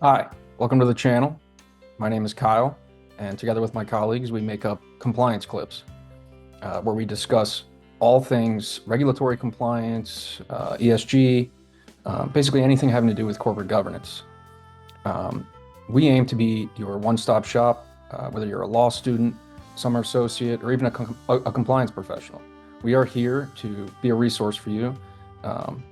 Hi, welcome to the channel. My name is Kyle, and together with my colleagues, we make up compliance clips where we discuss all things regulatory compliance, ESG, basically anything having to do with corporate governance. Um, we aim to be your one-stop shop, whether you're a law student, summer associate, or even a compliance professional. We are here to be a resource for you, um,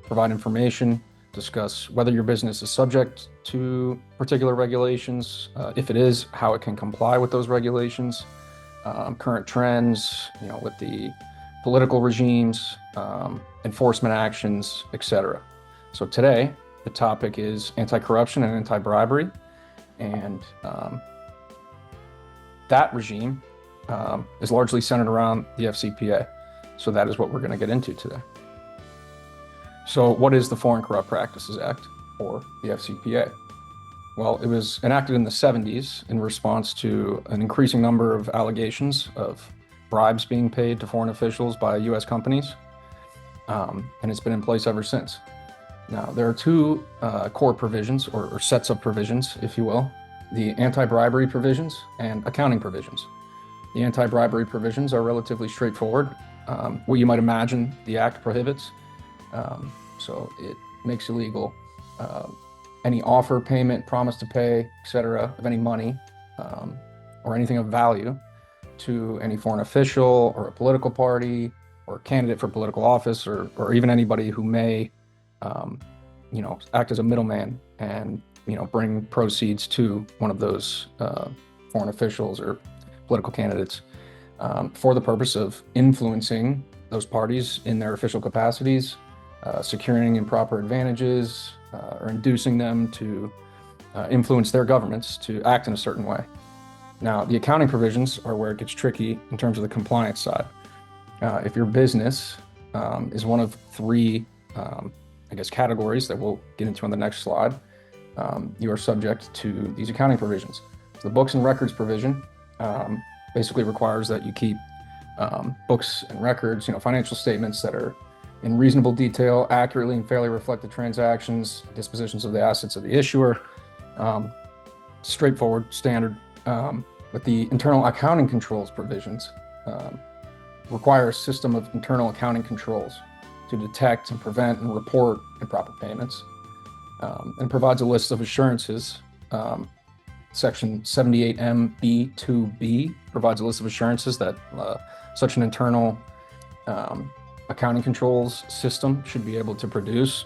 provide information, discuss whether your business is subject to particular regulations, if it is, how it can comply with those regulations, current trends, with the political regimes, enforcement actions, etc. So today, the topic is anti-corruption and anti-bribery, and that regime is largely centered around the FCPA. So that is what we're going to get into today. So what is the Foreign Corrupt Practices Act, or the FCPA? Well, it was enacted in the 70s in response to an increasing number of allegations of bribes being paid to foreign officials by US companies, and it's been in place ever since. Now, there are two core provisions, or sets of provisions, if you will, the anti-bribery provisions and accounting provisions. The anti-bribery provisions are relatively straightforward. What you might imagine the act prohibits. So it makes illegal any offer, payment, promise to pay, etc., of any money or anything of value to any foreign official or a political party or a candidate for political office, or even anybody who may, act as a middleman and bring proceeds to one of those foreign officials or political candidates for the purpose of influencing those parties in their official capacities, securing improper advantages, or inducing them to influence their governments to act in a certain way. Now, the accounting provisions are where it gets tricky in terms of the compliance side. If your business is one of three, categories that we'll get into on the next slide, you are subject to these accounting provisions. So the books and records provision basically requires that you keep books and records, financial statements that are in reasonable detail, accurately and fairly reflect the transactions, dispositions of the assets of the issuer. Straightforward, standard. But the internal accounting controls provisions require a system of internal accounting controls to detect and prevent and report improper payments, and provides a list of assurances. Section 78MB2B provides a list of assurances that such an internal accounting controls system should be able to produce.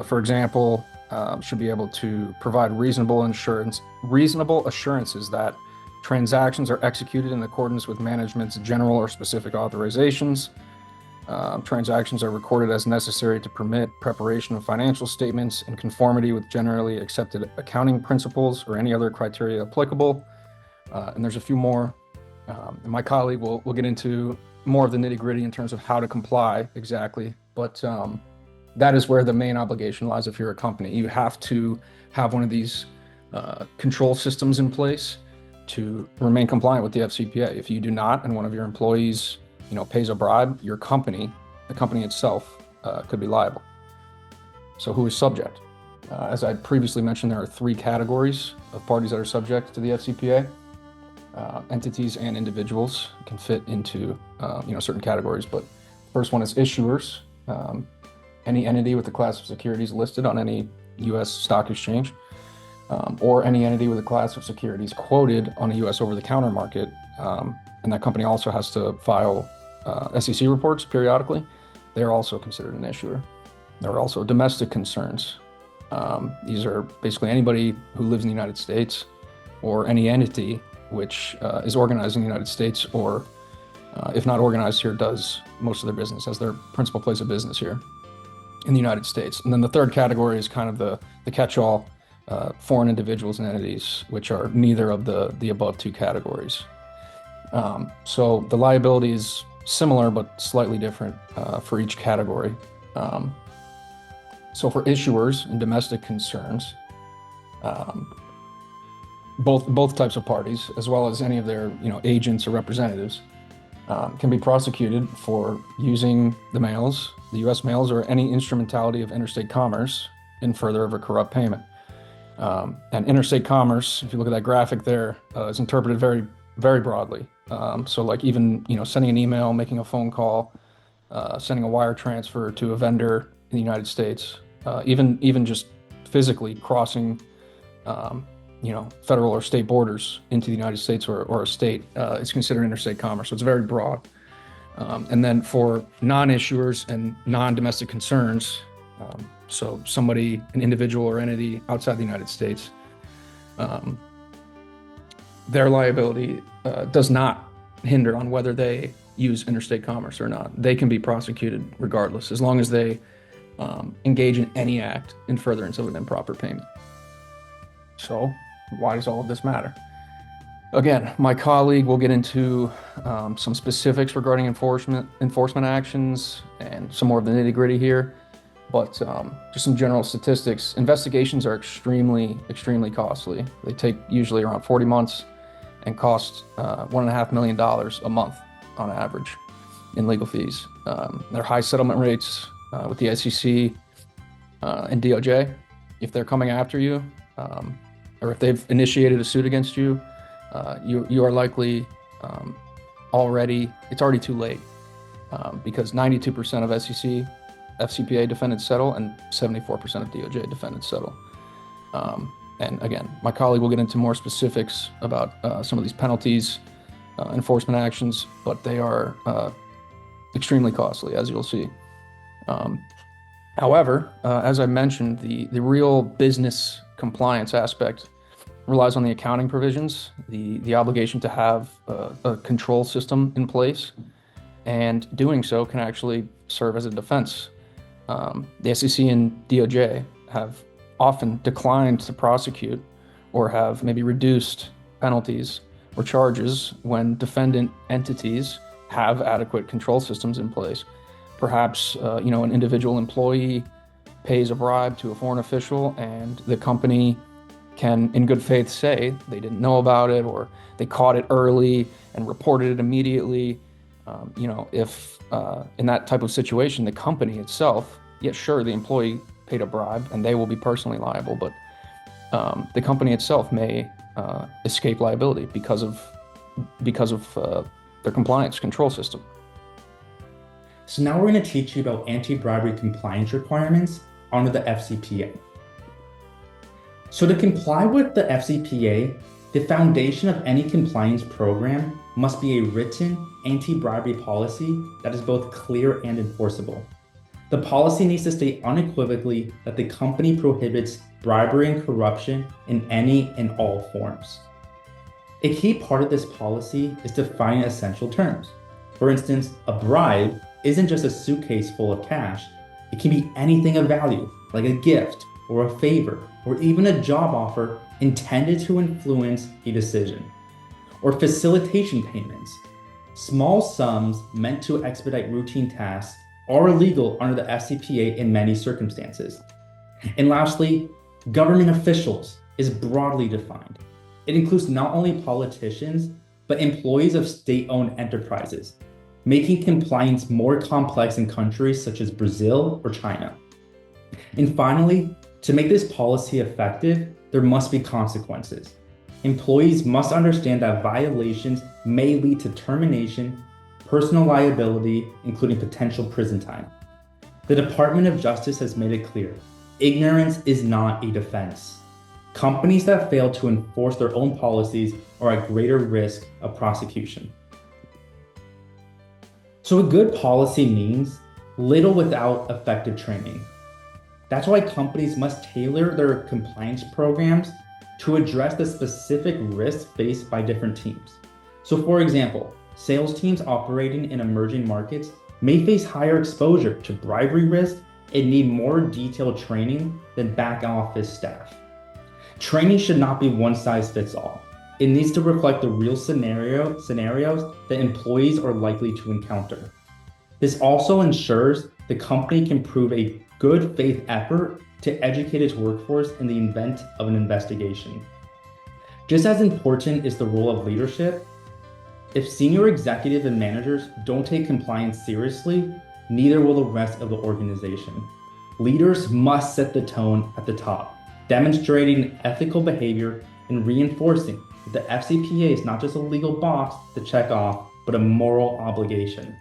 For example, should be able to provide reasonable assurances that transactions are executed in accordance with management's general or specific authorizations. Transactions are recorded as necessary to permit preparation of financial statements in conformity with generally accepted accounting principles or any other criteria applicable. And there's a few more. And my colleague will get into more of the nitty-gritty in terms of how to comply exactly. But that is where the main obligation lies if you're a company. You have to have one of these control systems in place to remain compliant with the FCPA. If you do not, and one of your employees pays a bribe, your company, the company itself, could be liable. So who is subject? As I previously mentioned, there are three categories of parties that are subject to the FCPA. Entities and individuals can fit into certain categories, but the first one is issuers. Any entity with a class of securities listed on any U.S. stock exchange, or any entity with a class of securities quoted on a U.S. over-the-counter market, and that company also has to file SEC reports periodically. They're also considered an issuer. There are also domestic concerns. These are basically anybody who lives in the United States or any entity which is organized in the United States, or if not organized here, does most of their business as their principal place of business here in the United States. And then the third category is kind of the catch-all, foreign individuals and entities, which are neither of the above two categories. So the liability is similar but slightly different for each category. So for issuers and domestic concerns, both types of parties, as well as any of their agents or representatives, can be prosecuted for using the U.S. mails, or any instrumentality of interstate commerce in further of a corrupt payment. And interstate commerce, if you look at that graphic there, is interpreted very, very broadly. So like even, sending an email, making a phone call, sending a wire transfer to a vendor in the United States, even just physically crossing, federal or state borders into the United States or a state is considered interstate commerce. So it's very broad. And then for non-issuers and non-domestic concerns, so somebody, an individual or entity outside the United States, their liability does not hinder on whether they use interstate commerce or not. They can be prosecuted regardless, as long as they engage in any act in furtherance of an improper payment. So why does all of this matter? Again, my colleague will get into some specifics regarding enforcement actions and some more of the nitty-gritty here. But just some general statistics, investigations are extremely, extremely costly. They take usually around 40 months and cost $1.5 million a month on average in legal fees. There are high settlement rates with the SEC and DOJ. If they're coming after you, or if they've initiated a suit against you, you are likely it's already too late because 92% of SEC FCPA defendants settle and 74% of DOJ defendants settle. And again, my colleague will get into more specifics about some of these penalties, enforcement actions, but they are extremely costly, as you'll see. However, as I mentioned, the real business compliance aspect relies on the accounting provisions, the obligation to have a control system in place, and doing so can actually serve as a defense. The SEC and DOJ have often declined to prosecute or have maybe reduced penalties or charges when defendant entities have adequate control systems in place. Perhaps, an individual employee pays a bribe to a foreign official and the company can, in good faith, say they didn't know about it or they caught it early and reported it immediately. If in that type of situation, the company itself, sure, the employee paid a bribe and they will be personally liable, but the company itself may escape liability because of their compliance control system. So now we're going to teach you about anti-bribery compliance requirements under the FCPA. So to comply with the FCPA, the foundation of any compliance program must be a written anti-bribery policy that is both clear and enforceable. The policy needs to state unequivocally that the company prohibits bribery and corruption in any and all forms. A key part of this policy is defining essential terms. For instance, a bribe isn't just a suitcase full of cash. It can be anything of value, like a gift or a favor, or even a job offer intended to influence a decision. Or facilitation payments. Small sums meant to expedite routine tasks are illegal under the FCPA in many circumstances. And lastly, government officials is broadly defined. It includes not only politicians, but employees of state-owned enterprises, making compliance more complex in countries such as Brazil or China. And finally, to make this policy effective, there must be consequences. Employees must understand that violations may lead to termination, personal liability, including potential prison time. The Department of Justice has made it clear, ignorance is not a defense. Companies that fail to enforce their own policies are at greater risk of prosecution. So a good policy means little without effective training. That's why companies must tailor their compliance programs to address the specific risks faced by different teams. So for example, sales teams operating in emerging markets may face higher exposure to bribery risk and need more detailed training than back office staff. Training should not be one size fits all. It needs to reflect the real scenarios that employees are likely to encounter. This also ensures the company can prove a good faith effort to educate its workforce in the event of an investigation. Just as important is the role of leadership. If senior executives and managers don't take compliance seriously, neither will the rest of the organization. Leaders must set the tone at the top. demonstrating ethical behavior and reinforcing that the FCPA is not just a legal box to check off, but a moral obligation.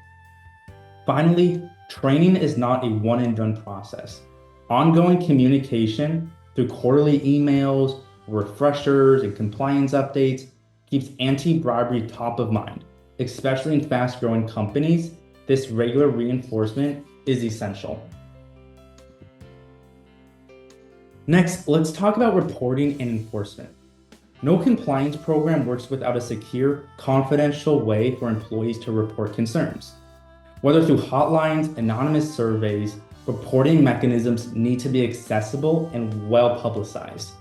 Finally, training is not a one and done process. Ongoing communication through quarterly emails, refreshers, and compliance updates keeps anti-bribery top of mind, especially in fast-growing companies. This regular reinforcement is essential. Next, let's talk about reporting and enforcement. No compliance program works without a secure, confidential way for employees to report concerns. Whether through hotlines, anonymous surveys, reporting mechanisms need to be accessible and well publicized.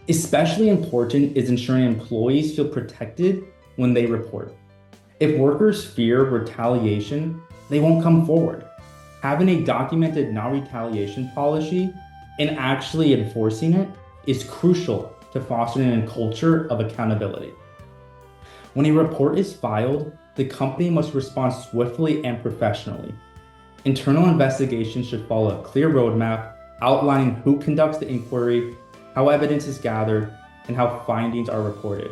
Especially important is ensuring employees feel protected when they report. If workers fear retaliation, they won't come forward. Having a documented non-retaliation policy and actually enforcing it is crucial to fostering a culture of accountability. When a report is filed, the company must respond swiftly and professionally. Internal investigations should follow a clear roadmap outlining who conducts the inquiry, how evidence is gathered, and how findings are reported.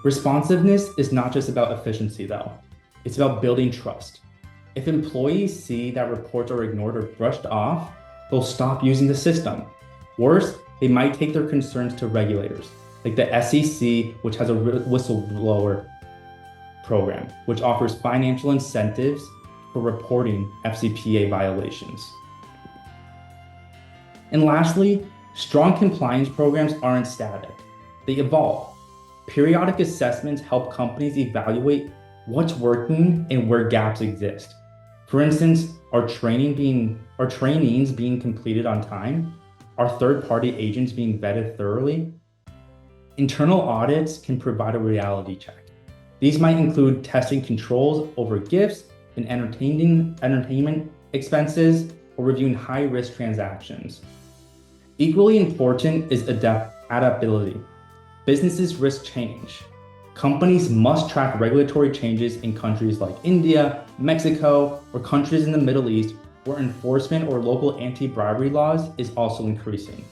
Responsiveness is not just about efficiency, though. It's about building trust. If employees see that reports are ignored or brushed off, they'll stop using the system. Worse, they might take their concerns to regulators, like the SEC, which has a whistleblower program, which offers financial incentives for reporting FCPA violations. And lastly, strong compliance programs aren't static. They evolve. Periodic assessments help companies evaluate what's working and where gaps exist. For instance, are trainings being completed on time? Are third-party agents being vetted thoroughly? Internal audits can provide a reality check. These might include testing controls over gifts and entertainment expenses, or reviewing high-risk transactions. Equally important is adaptability. Businesses risk change. Companies must track regulatory changes in countries like India, Mexico, or countries in the Middle East where enforcement or local anti-bribery laws is also increasing.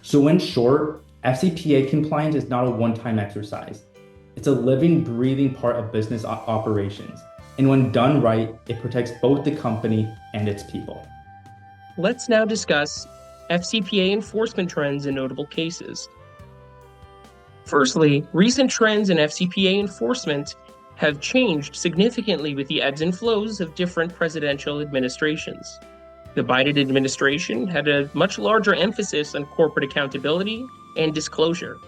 So in short, FCPA compliance is not a one-time exercise. It's a living, breathing part of business operations. And when done right, it protects both the company and its people. Let's now discuss FCPA enforcement trends and notable cases. Firstly, recent trends in FCPA enforcement have changed significantly with the ebbs and flows of different presidential administrations. The Biden administration had a much larger emphasis on corporate accountability and disclosure.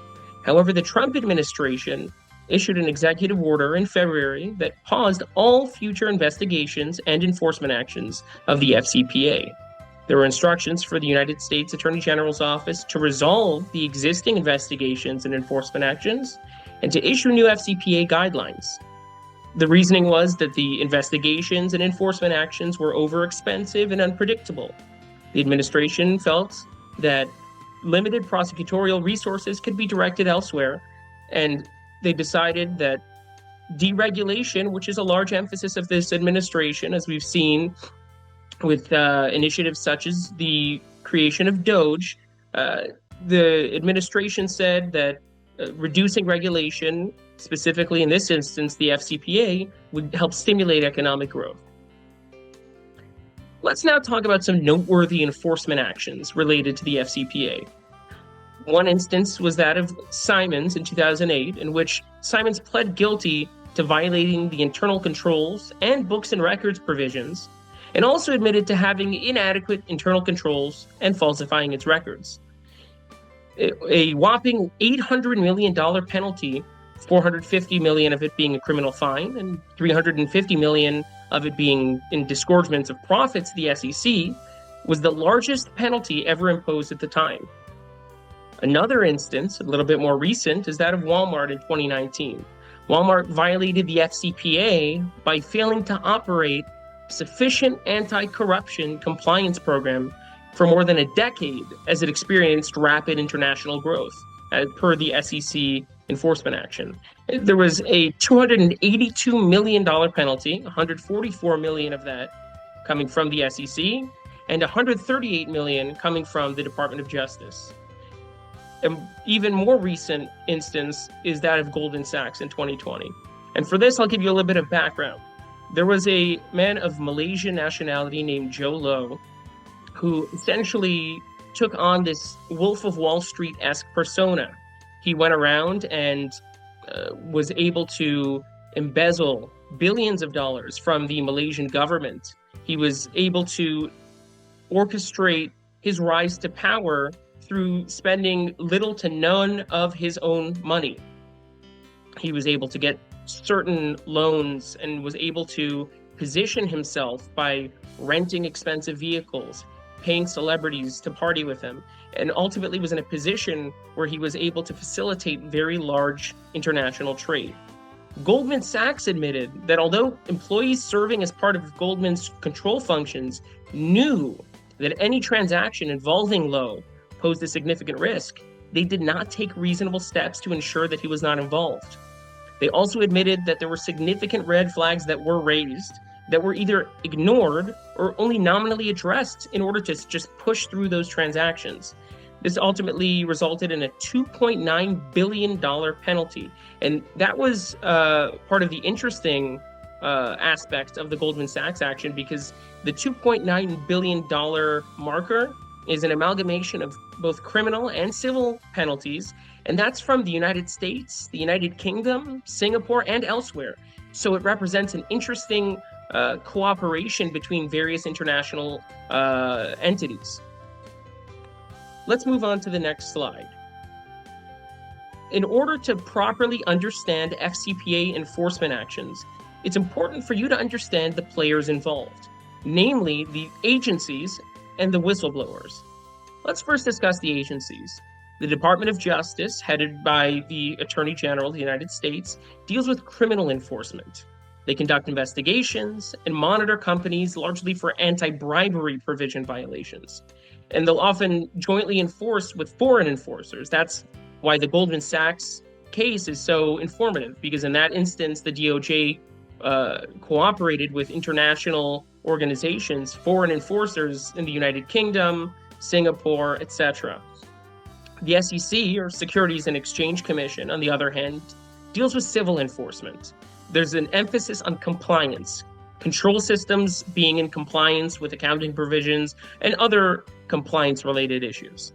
However, the Trump administration issued an executive order in February that paused all future investigations and enforcement actions of the FCPA. There were instructions for the United States Attorney General's office to resolve the existing investigations and enforcement actions and to issue new FCPA guidelines. The reasoning was that the investigations and enforcement actions were overexpensive and unpredictable. The administration felt that limited prosecutorial resources could be directed elsewhere, and they decided that deregulation, which is a large emphasis of this administration, as we've seen with initiatives such as the creation of DOGE, the administration said that reducing regulation, specifically in this instance, the FCPA, would help stimulate economic growth. Let's now talk about some noteworthy enforcement actions related to the FCPA. One instance was that of Simons in 2008, in which Simons pled guilty to violating the internal controls and books and records provisions, and also admitted to having inadequate internal controls and falsifying its records. A whopping $800 million penalty, $450 million of it being a criminal fine, and $350 million of it being in disgorgements of profits to the SEC, was the largest penalty ever imposed at the time. Another instance, a little bit more recent, is that of Walmart in 2019. Walmart violated the FCPA by failing to operate sufficient anti-corruption compliance program for more than a decade as it experienced rapid international growth, as per the SEC enforcement action. There was a $282 million penalty, $144 million of that coming from the SEC, and 138 million coming from the Department of Justice. An even more recent instance is that of Goldman Sachs in 2020. And for this, I'll give you a little bit of background. There was a man of Malaysian nationality named Joe Low, who essentially took on this Wolf of Wall Street-esque persona. He went around and was able to embezzle billions of dollars from the Malaysian government. He was able to orchestrate his rise to power through spending little to none of his own money. He was able to get certain loans and was able to position himself by renting expensive vehicles, paying celebrities to party with him, and ultimately was in a position where he was able to facilitate very large international trade. Goldman Sachs admitted that although employees serving as part of Goldman's control functions knew that any transaction involving Low posed a significant risk, they did not take reasonable steps to ensure that he was not involved. They also admitted that there were significant red flags that were raised that were either ignored or only nominally addressed in order to just push through those transactions. This ultimately resulted in a $2.9 billion penalty. And that was part of the interesting aspect of the Goldman Sachs action, because the $2.9 billion marker is an amalgamation of both criminal and civil penalties, and that's from the United States, the United Kingdom, Singapore, and elsewhere. So it represents an interesting cooperation between various international entities. Let's move on to the next slide. In order to properly understand FCPA enforcement actions, it's important for you to understand the players involved, namely the agencies and the whistleblowers. Let's first discuss the agencies. The Department of Justice, headed by the Attorney General of the United States, deals with criminal enforcement. They conduct investigations and monitor companies largely for anti-bribery provision violations. And they'll often jointly enforce with foreign enforcers. That's why the Goldman Sachs case is so informative, because in that instance, the DOJ cooperated with international organizations, foreign enforcers in the United Kingdom, Singapore, etc. The SEC, or Securities and Exchange Commission, on the other hand, deals with civil enforcement. There's an emphasis on compliance, control systems being in compliance with accounting provisions and other compliance-related issues.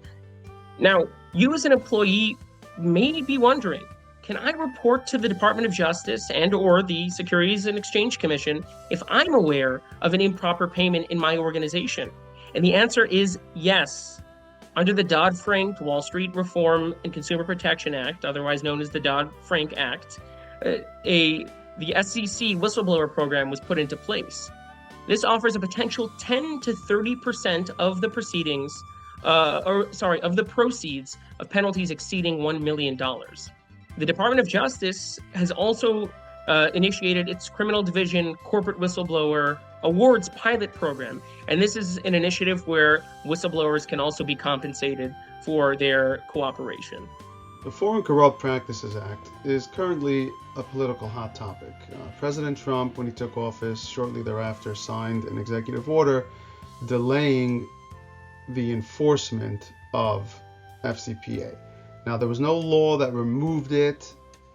Now, you as an employee may be wondering, can I report to the Department of Justice and or the Securities and Exchange Commission if I'm aware of an improper payment in my organization? And the answer is yes. Under the Dodd-Frank Wall Street Reform and Consumer Protection Act, otherwise known as the Dodd-Frank Act, the SEC whistleblower program was put into place. This offers a potential 10 to 30% of the proceedings, of the proceeds of penalties exceeding $1 million. The Department of Justice has also initiated its Criminal Division Corporate Whistleblower Awards pilot program, and this is an initiative where whistleblowers can also be compensated for their cooperation. The Foreign Corrupt Practices Act is currently a political hot topic. President Trump, when he took office, shortly thereafter signed an executive order delaying the enforcement of FCPA. Now, there was no law that removed it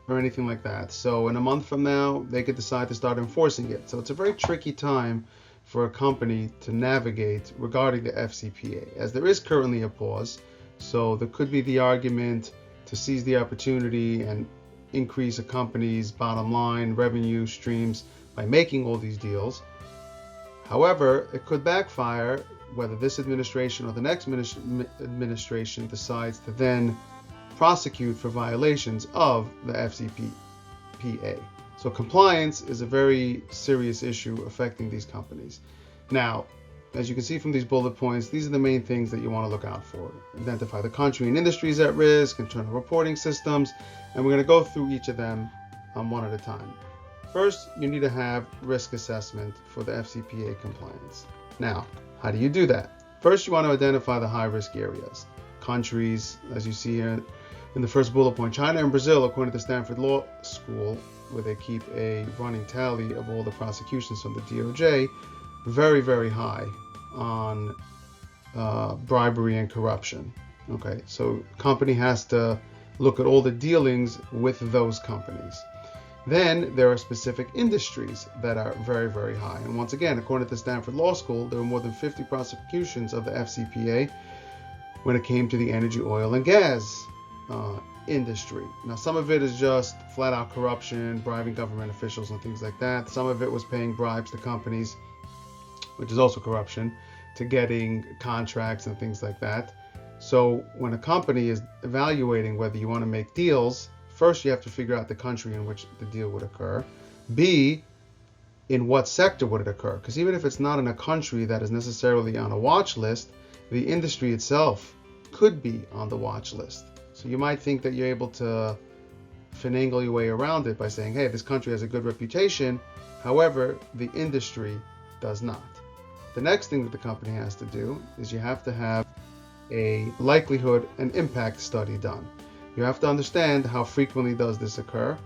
or anything like that. So in a month from now, they could decide to start enforcing it. So it's a very tricky time for a company to navigate regarding the FCPA, as there is currently a pause. So there could be the argument to seize the opportunity and increase a company's bottom line revenue streams by making all these deals. However, it could backfire whether this administration or the next administration decides to then prosecute for violations of the FCPA. So compliance is a very serious issue affecting these companies. Now, as you can see from these bullet points, these are the main things that you want to look out for. Identify the country and industries at risk, internal reporting systems, and we're going to go through each of them one at a time. First, you need to have risk assessment for the FCPA compliance. Now, how do you do that? First, you want to identify the high-risk areas. Countries, as you see here in the first bullet point, China and Brazil, according to Stanford Law School, where they keep a running tally of all the prosecutions from the DOJ, very, very high on bribery and corruption. Okay, so company has to look at all the dealings with those companies. Then there are specific industries that are very, very high. And once again, according to Stanford Law School, there were more than 50 prosecutions of the FCPA when it came to the energy, oil, and gas industry. Now, some of it is just flat out corruption, bribing government officials and things like that. Some of it was paying bribes to companies, which is also corruption, to getting contracts and things like that. So when a company is evaluating whether you want to make deals, first you have to figure out the country in which the deal would occur. B, in what sector would it occur? Because even if it's not in a country that is necessarily on a watch list, the industry itself could be on the watch list. So you might think that you're able to finagle your way around it by saying, hey, this country has a good reputation. However, the industry does not. The next thing that the company has to do is you have to have a likelihood and impact study done. You have to understand how frequently does this occur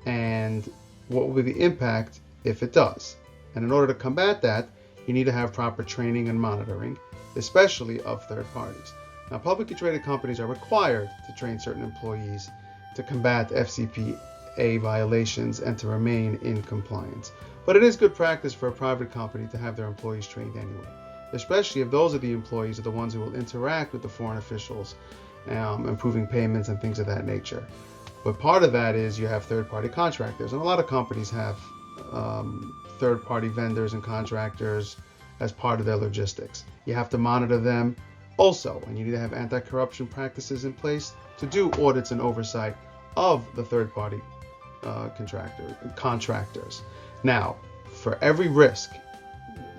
and what will be the impact if it does. And in order to combat that, you need to have proper training and monitoring, especially of third parties. Now, publicly traded companies are required to train certain employees to combat FCPA violations and to remain in compliance. But it is good practice for a private company to have their employees trained anyway, especially if those are the employees are the ones who will interact with the foreign officials, improving payments and things of that nature. But part of that is you have third-party contractors, and a lot of companies have third-party vendors and contractors as part of their logistics. You have to monitor them also, and you need to have anti-corruption practices in place to do audits and oversight of the third-party contractors. Now, for every risk,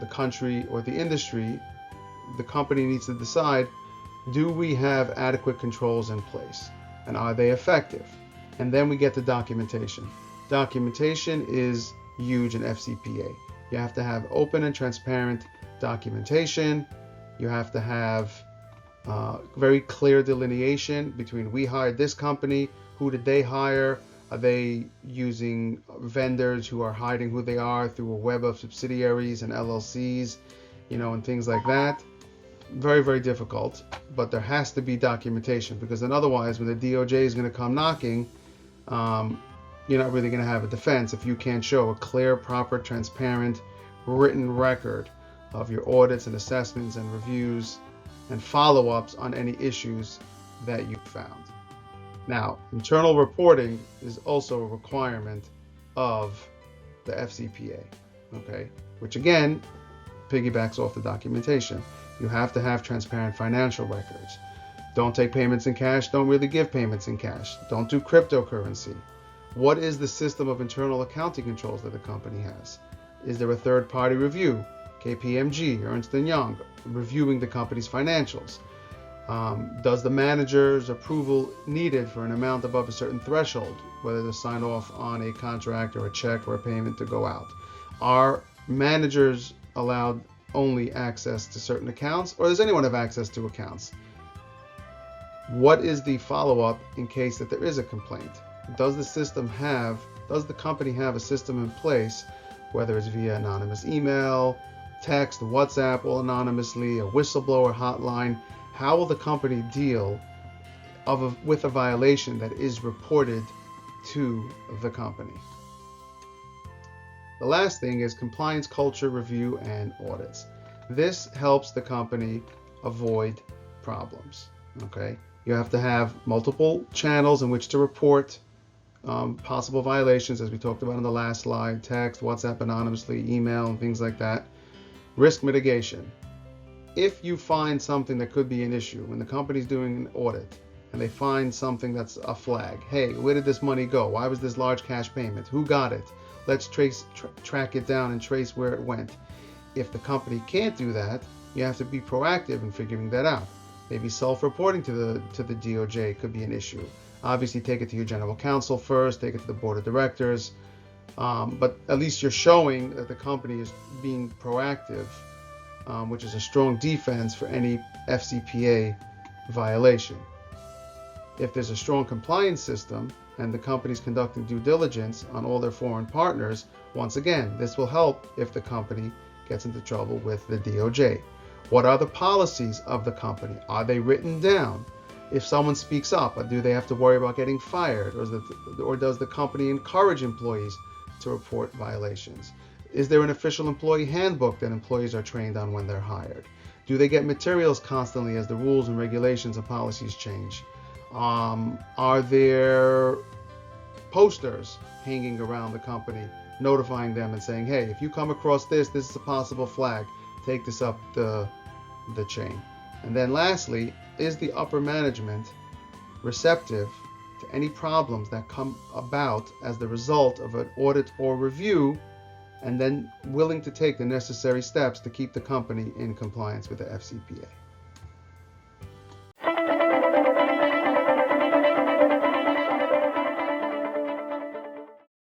the country or the industry, the company needs to decide, do we have adequate controls in place, and are they effective? And then we get to documentation. Documentation is huge in FCPA. You have to have open and transparent documentation. You have to have very clear delineation between we hired this company, who did they hire, are they using vendors who are hiding who they are through a web of subsidiaries and LLCs, and things like that. Very, very difficult, but there has to be documentation, because then otherwise when the DOJ is going to come knocking, you're not really going to have a defense if you can't show a clear, proper, transparent, written record of your audits and assessments and reviews and follow-ups on any issues that you found. Now, internal reporting is also a requirement of the FCPA, okay, which again piggybacks off the documentation. You have to have transparent financial records. Don't take payments in cash. Don't really give payments in cash. Don't do cryptocurrency. What is the system of internal accounting controls that the company has? Is there a third-party review, KPMG, Ernst & Young, reviewing the company's financials? Does the manager's approval needed for an amount above a certain threshold, whether to sign off on a contract or a check or a payment to go out? Are managers allowed only access to certain accounts, or does anyone have access to accounts? What is the follow-up in case that there is a complaint? Does the company have a system in place, whether it's via anonymous email, text, WhatsApp, all anonymously, a whistleblower hotline? How will the company deal with a violation that is reported to the company? The last thing is compliance culture review and audits. This helps the company avoid problems. Okay, you have to have multiple channels in which to report possible violations, as we talked about in the last slide: text, WhatsApp anonymously, email, and things like that. Risk mitigation. If you find something that could be an issue when the company's doing an audit and they find something that's a flag, hey, where did this money go? Why was this large cash payment? Who got it? Let's track it down and trace where it went. If the company can't do that, you have to be proactive in figuring that out. Maybe self-reporting to the DOJ could be an issue. Obviously, take it to your general counsel first, take it to the board of directors, but at least you're showing that the company is being proactive, which is a strong defense for any FCPA violation. If there's a strong compliance system and the company's conducting due diligence on all their foreign partners, once again, this will help if the company gets into trouble with the DOJ. What are the policies of the company? Are they written down? If someone speaks up, do they have to worry about getting fired? Or does the company encourage employees to report violations? Is there an official employee handbook that employees are trained on when they're hired? Do they get materials constantly as the rules and regulations and policies change? Are there posters hanging around the company notifying them and saying, hey, if you come across this is a possible flag, take this up the chain? And then lastly, is the upper management receptive to any problems that come about as the result of an audit or review, and then willing to take the necessary steps to keep the company in compliance with the FCPA?